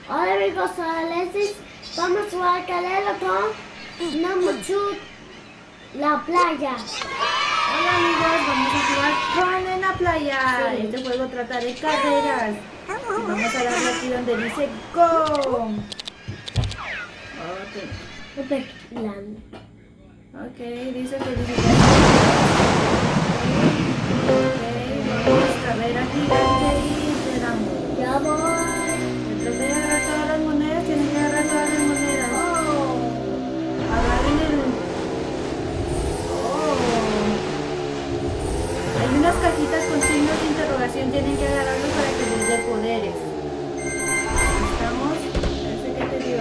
Hola amigos, soy Alexis. Vamos a jugar calero con Namuchut, la playa. Hola amigos, vamos a jugar con en la playa. Sí. Este juego trata de carreras. Y vamos a darle aquí donde dice Go. Ok, dice que dice que... Ok, vamos, carrera gigante y le damos. Ya voy. Entonces de agarrar todas las monedas, tienen que agarrar todas las monedas. Agarren el... Oh. Hay unas cajitas con signos de interrogación, tienen que agarrarlos para que les dé poderes. ¿Estamos? ¿Ese qué te dio?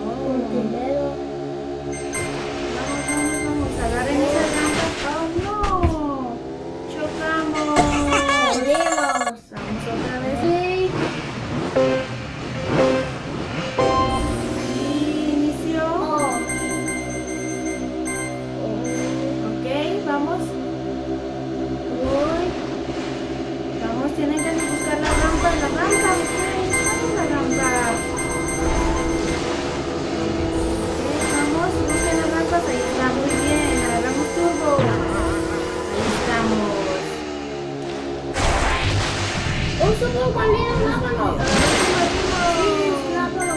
Oh. Dinero. Vamos, agarren esas rampas. ¡Oh, no! ¡Chocamos! Perdimos. Vamos otra vez. Sí. Y inició. Ok, vamos. Voy. Vamos, tienen que buscar la rampa. La rampa. Buscamos la rampa. Ok, vamos, busquen las rampas. Ahí está, muy bien. Agarramos turbo. Ahí estamos. Un submarino, lámalo. Sí, lámalo.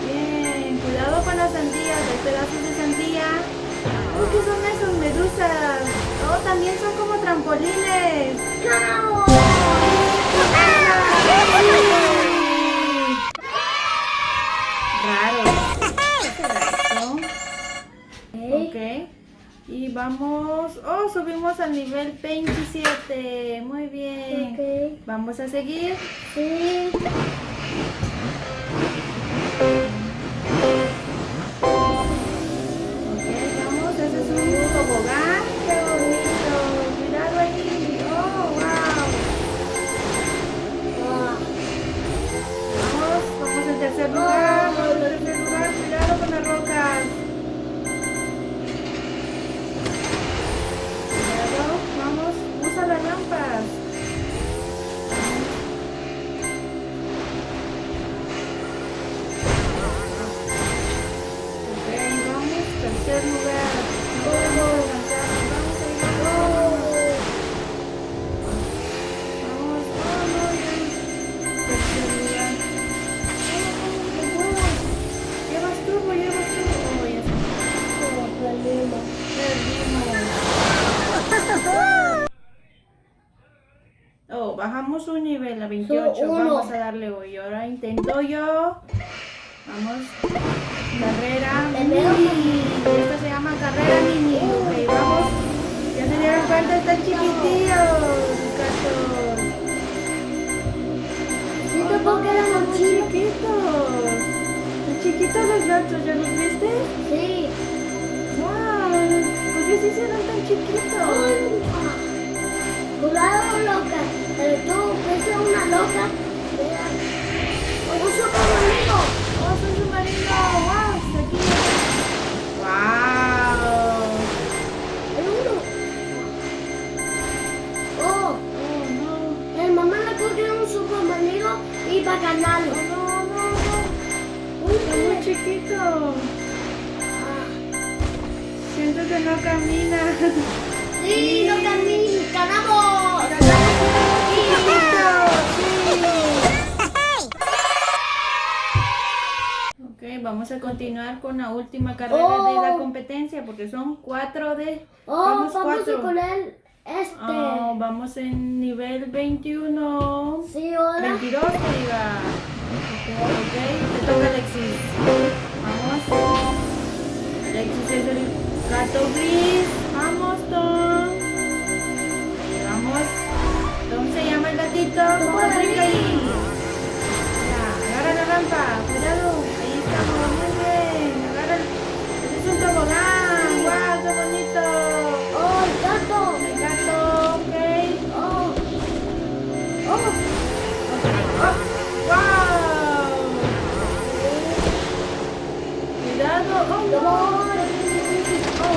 Bien, cuidado con las sandías, hay pedazos de sandía. Uy, ¿qué son esos? Medusas. Oh, también son como trampolines. ¡Vamos! Raro. ¿Qué será eso? Ok. Ok. Y vamos. Oh, subimos al nivel 27. Muy bien. Ok. Vamos a seguir. Sí. Ok, vamos. Ese es un tobogán. Qué bonito. Cuidado ahí. Oh, wow. Vamos en tercer lugar, cuidado con las rocas. Cuidado, vamos, usa las rampas. Ok, vamos, tercer lugar. No podemos alcanzar, vamos, oh no, ya. Tercer lugar. Llevas turbo, oh, ya se Perdimos. perdimos. Oh, bajamos un nivel a 28. Uno. Vamos a darle hoy. Ahora intento yo. Vamos. Carrera mini. Esta se llama carrera mini. Ok, vamos. Ya se dieron cuenta, están chiquitillos. Los gatos. Sí, tampoco eran Muy chicos. chiquitos. Están chiquitos los gatos, ¿ya los viste? Sí. ¡Wow! ¿Por qué se hicieron tan chiquitos? Cuidado, loca. Pero tú, que es una loca. Un submarino. ¡Oh, es un submarino! ¡Wow! Está aquí. ¡Wow! El uno. Oh, ¡Oh, no! el mamá le puso un submarino y va a ganarlo. ¡Oh, no! Está muy chiquito. Siento que no camina. Sí, no camina. ¡Ganamos! Ok, vamos a continuar con la última carrera de la competencia porque son 4 de... Vamos a cuatro. poner este. Oh, vamos en nivel 21. Sí, ahora. 22 que diga. Ok, te toca Alexis. Vamos. Alexis es el gato gris. Vamos, Tom. Ahí vamos. Tom se llama el gatito. Vamos a brincar ahí. Ya, agarra la rampa. Cuidado. Ahí estamos. Muy bien. Agarra el... Este es un tobogán. ¡Guau! ¡Qué bonito! Oh, el gato. El gato. Ok. Oh, Oh. Ok. Oh. ¡Wow! Cuidado. Oh, no. Oh.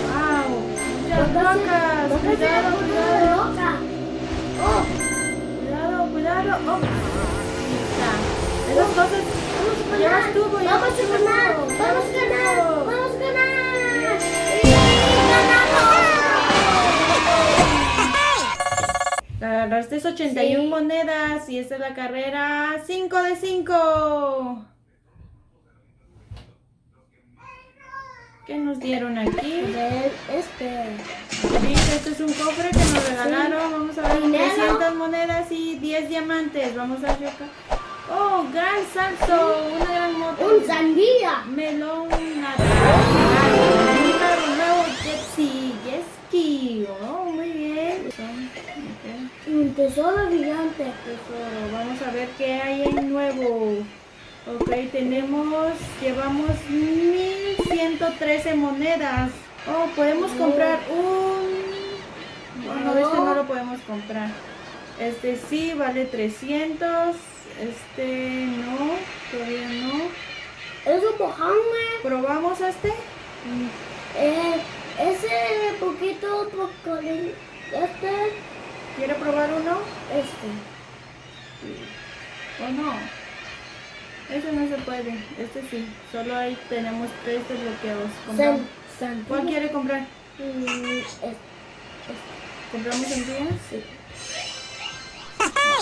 Wow. Muchas rocas. Cuidado, cuidado. loca. Oh, Oh, ahí está. Esas cosas llevas tú, voy a Vamos a ganar. tú. Vamos a ganar. Vamos a ganar. ¡Y ganamos! Agarraste 81 Sí. monedas y esta es la carrera 5 de 5. ¿Qué nos dieron aquí? Espera. Sí, este es un cofre que nos regalaron. Vamos a ver, Dinero. 300 monedas y 10 diamantes. Vamos a checar. Oh, gran salto, una gran moto. Un sandía. Melón, un carro nuevo, jet ski. Oh, muy bien. Ok. Un tesoro gigante. Tesoro. Vamos a ver qué hay en nuevo. Ok, llevamos 1113 monedas. Oh, podemos comprar un... Bueno, este no lo podemos comprar. Este sí, vale 300. Este no, todavía no. Es un mojame. ¿Probamos este? Ese poquito porque ¿Quiere probar uno? ¿O no? Ese no se puede. Este sí. Solo ahí tenemos 3 desbloqueados. Compramos. ¿Cuál quiere comprar? ¿Compramos en días? Sí.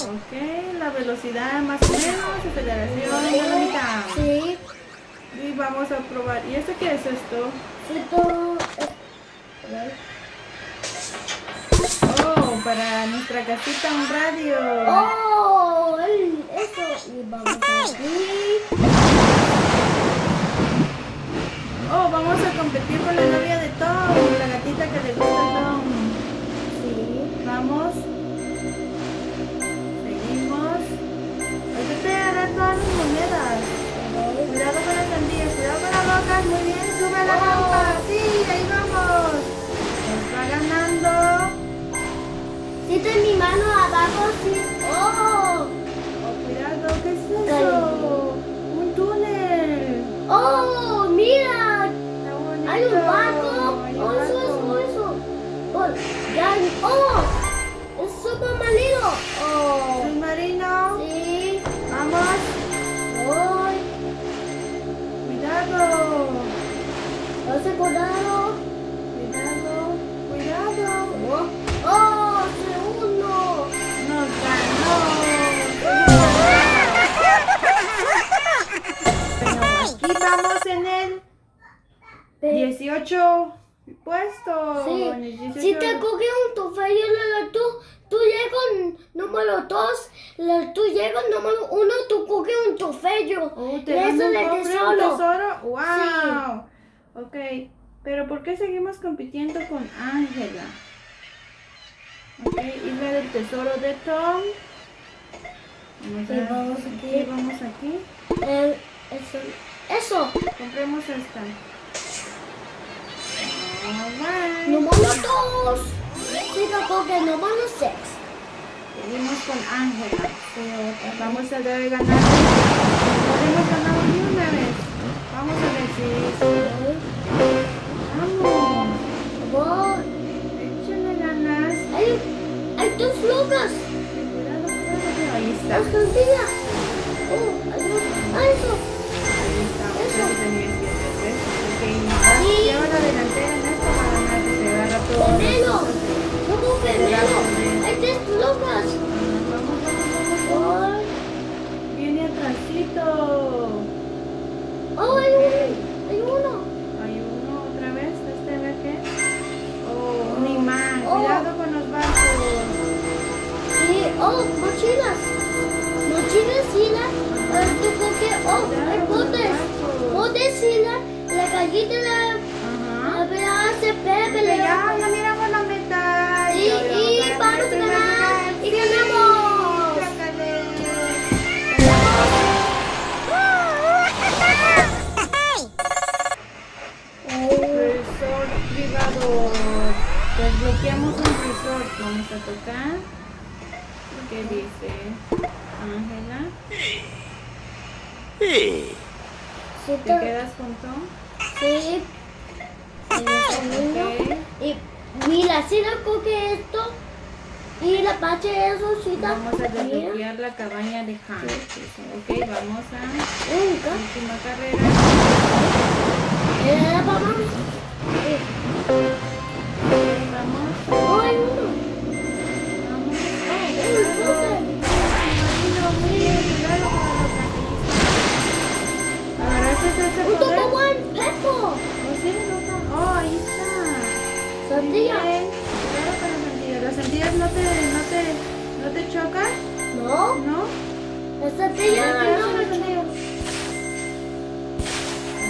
Ok, la velocidad más o menos, aceleración, bonita. Sí. Y vamos a probar. ¿Y esto qué es esto? Oh, para nuestra casita un radio. Oh, eso. Y vamos aquí. Oh, vamos a competir con la novia de Tom, la gatita que le gusta a Tom. Sí. Vamos. Seguimos. Hay que agarrar todas las monedas. Cuidado con las sandías, cuidado con las rocas. Muy bien, sube a la rampa. Sí, ahí vamos. Nos va ganando. Siento en mi mano abajo, sí. Oh. Oh, cuidado, ¿qué es eso? Un túnel. Oh, mira. Está bonito. Hay un barco. Hay un Oh, barco. eso. Oh, es submarino. Oh. Submarino. Sí. Vamos. Voy. Cuidado. ¿Has acordado? Cuidado. Oh, segundo. Nos ganó. Aquí vamos en el 18 puesto. Sí. En el 18. Si te coge un trofeo, tú llegas número 2, tú llegas número 1, tú coges un trofeo. Oh, te Y dan eso un es el cofre, un tesoro. tesoro. ¡Wow! Ok, pero ¿por qué seguimos compitiendo con Ángela? Ok, Isla del Tesoro de Tom. Vamos aquí. Vamos aquí. Eso. Compremos esta. Alright. Número 2. Si te coge número 6. Seguimos con Ángela. Vamos a debe ganar. No hemos ganado ni una vez. Vamos, Alexis. Vamos. Voy. Échale ganas. Hay 2 locas. Cuidado. Ahí está. La sandía. Oh, eso. Ahí está. Eso. Eso tenías que hacer, ¿ves? Ok, Sí. lleva la delantera en esto para ganar. Se agarra todo. Veneno. ¿Cómo veneno? Hay 3 locas. Vamos. Voy. Viene atrásito. Oh, hay uno. Hay uno otra vez. Este, a ver qué. Oh, un imán. Oh. Cuidado con los barcos. Sí, oh, mochilas. Mochilas, sí, tú coges, hay botes. Botes, sí, la cajita, Ajá. hace Pepe, Ya miramos la meta. Sí, y vamos a ganar. Y ganamos. Sácale. Resort privado. Desbloqueamos un resort. Vamos a tocar. ¿Qué dice? Ángela. Sí, ¿Te quedas con Tom? sí. Ok. Y mira, si no coge esto, Y la pache eso sí está. Vamos a Mira. desbloquear la cabaña de Hank. Ok, vamos a Nunca. última carrera. Vamos. Vamos. Ay, uno. Vamos. Uy, Cuidado con los gatillos. ¿Agarraste ese un poder? topo buen Pepo. Oh, sí, no. Oh, ahí está. Sandía. Muy bien. Cuidado con las sandías. ¿Las sandías no te chocan? No, ¿No? la sandía ¿Qué hacen no las me sandías?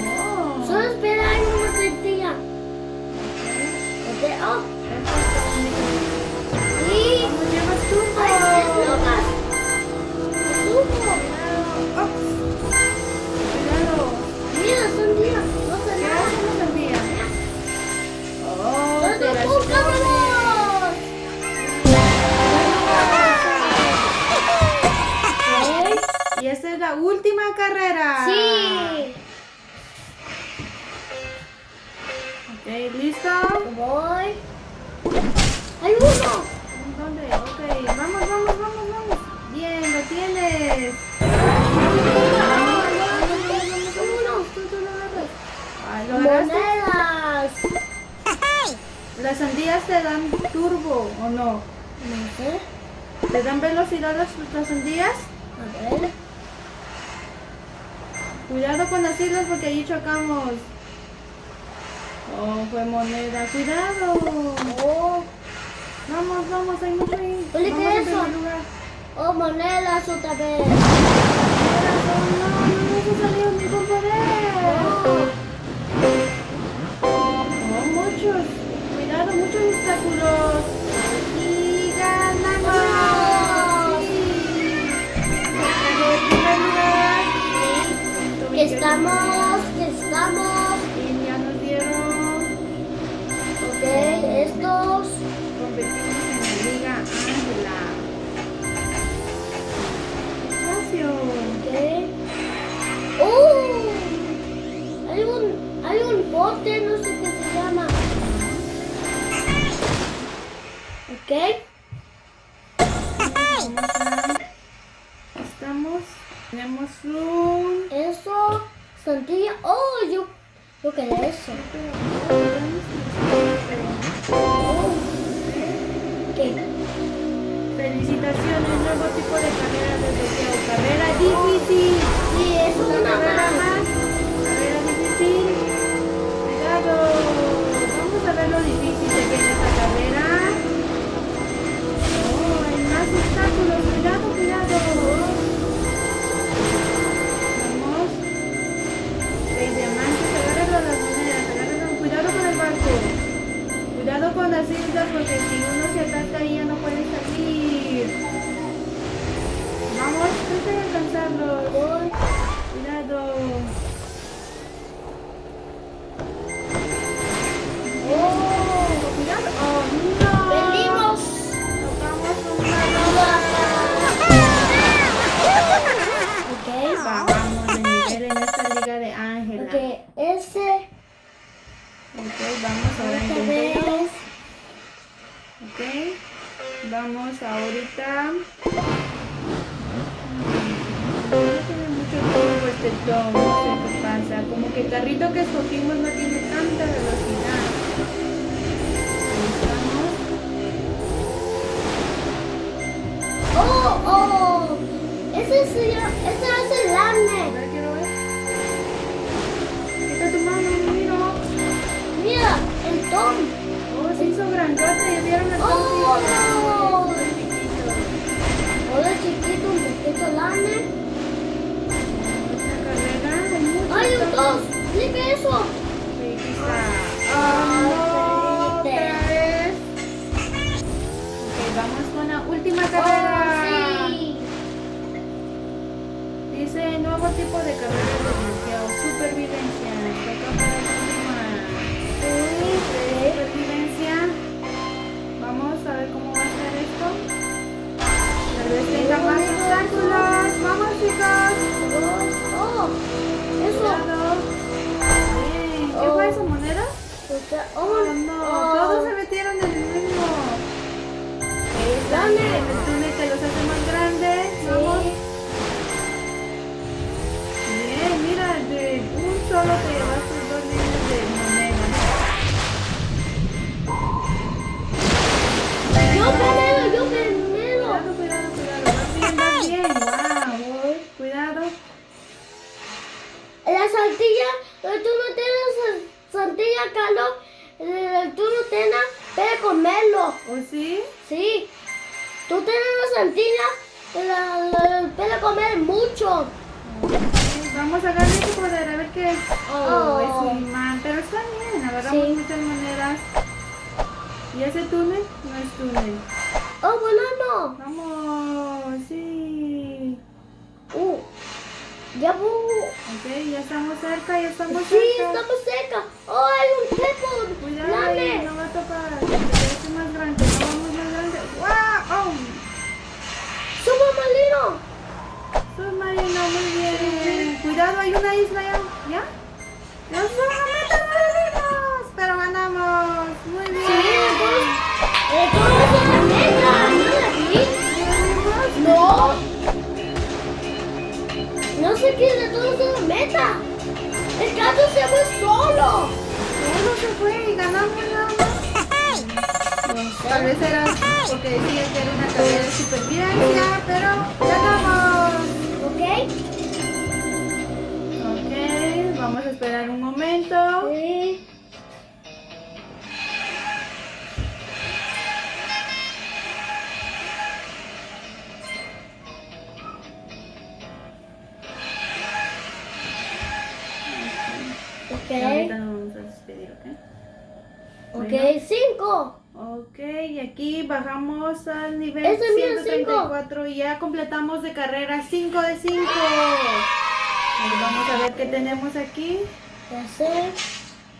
Oh. Solo espera ahí una sandía. Oh, sí. ¿Cómo llevas tú? Ay, es locas. Tubo. Cuidado. Mira, sandía. No se ¿Qué nada. hacen las sandías? Oh, ¡Solo te las buscamos! comes. Y esta es la última carrera. Sí. Ok, ¿listo? Voy. ¡Hay uno! ¿Dónde? Ok, vamos. Bien, lo tienes. Uno. Tú lo agarras. Ay, ¿lo agarraste? Monedas. Las sandías te dan turbo, ¿o no? No sé. ¿Te dan velocidad las sandías? A ver. Cuidado con las islas porque allí chocamos. Oh, fue moneda. Cuidado. Oh, Vamos, hay mucho ahí. Oye, ¿qué Vamos es en eso? primer lugar. oh, monedas otra vez. No se salió ningún poder. Oh, muchos. Cuidado, muchos obstáculos. Y ganamos. Sí. En primer lugar. Que estamos. Y ya nos dieron. Ok, estos. Competimos en la Liga Ángela. Espacio. Ok. Hay un bote, no sé qué se llama. Ok. Tenemos un... Eso. Sandía. Oh, yo quería eso. ¿Qué? Felicitaciones, nuevo tipo de carrera desbloqueado. Carrera difícil. Sí, es Una una carrera más. más. Carrera difícil. Cuidado. Vamos a ver lo difícil que tiene esta carrera. Oh, hay más obstáculos. Cuidado. Vamos. 6 diamantes. Agárralo a las monedas. Agárralo. Cuidado con el barco. Cuidado con las islas porque si uno se atasca ahí ya no puede salir. Vamos, trata de alcanzarlos. Cuidado. Oh, cuidado. Oh, no. Venimos. Tocamos una Ok. Vamos de nivel en esta liga de Ángela. Ok, ese. Ok, vamos ahora en Otra nivel. vez. Ok. Vamos ahorita. No tiene mucho tiempo este Tom, no sé qué pasa. Como que el carrito que escogimos no tiene tanta velocidad. Ahí estamos. Oh. Ese es el A arne. ver, quiero ver. Quita tu mano, miro. Mira, el Tom. Oh, se hizo grandote. ¿Ya vieron el Tom? Oh. Sí, está chiquito. Hola chiquito, un poquito el arne. Esta carrera hay mucho. ¡Ay, un dos! ¡Explica eso! Sí, aquí está. Ah, Otra Felipe. vez. Ok, vamos con la última carrera. Oh, sí. Dice nuevo tipo de carrera desbloqueado. Supervivencia. Toca para continuar. Supervivencia. Vamos a ver cómo va a ser esto. Tal vez tenga más obstáculos. Vamos, chicos. Oh, eso. Cuidado. Bien. ¿Qué fue eso? ¿Monedas? O sea, Oh, no. Todos se metieron en el mismo. Es están en el túnel que los hace más grandes. Vamos. Sí. Bien, mira, de un solo te llevaste 2 líneas de monedas. Yo primero. Cuidado, cuidado, cuidado. Vas bien, vas bien. Wow. Cuidado. La santilla, tú no tienes santilla, Carlos. Tú no tienes, pero comerlo. ¿O sí? Sí. Tú tienes la santilla, pero comer mucho. Vamos a agarrar ese poder a ver qué es. Oh, Oh. es un imán. Pero está bien, agarramos Sí. muchas monedas. ¿Y ese túnel? No es túnel. Oh, bueno, Vamos, sí. no. Ya voy. Ok, ya estamos cerca, ya estamos Sí, cerca. estamos cerca. Oh, hay un tepo. Cuidado ahí, Dame. no va a topar. Que parece más grande, no vamos más grande. ¡Wow! Subo malino. Submarino, muy bien. Cuidado, hay una isla ya. ¿Ya? ¡Ya se van a meter marinos! Pero ganamos. Muy bien. Sí, entonces es la meta. ¿No la vi? No. No sé qué de todo es la meta. El gato se fue solo. Uno se fue y ganamos nada más. Tal vez era porque decían que era una carrera de supervivencia, pero ganamos. ¿Ok? Ok, vamos a esperar un momento. Sí. Y ahorita Ok. nos vamos a despedir, ¿ok? Ok, 5. Ok, y aquí bajamos al nivel Ese es mío, 134 y ya completamos de carrera 5 de 5. Vamos a ver qué tenemos aquí. Ya sé.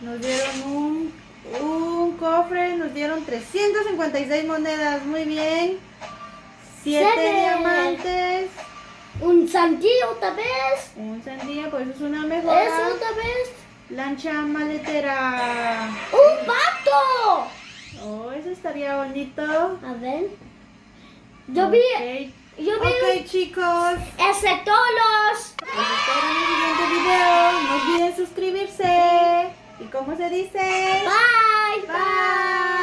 Nos dieron un cofre, nos dieron 356 monedas, muy bien. 7 Siete. diamantes, Un sandía otra vez. un sandía, pues es una mejora. Eso otra vez. Lancha maletera. ¡Un pato! Oh, eso estaría bonito. A ver. Yo vi. Ok. Yo vi. Ok, chicos. Ese todos. Los espero en el siguiente video. No olviden suscribirse. ¿Y cómo se dice? Bye. Bye.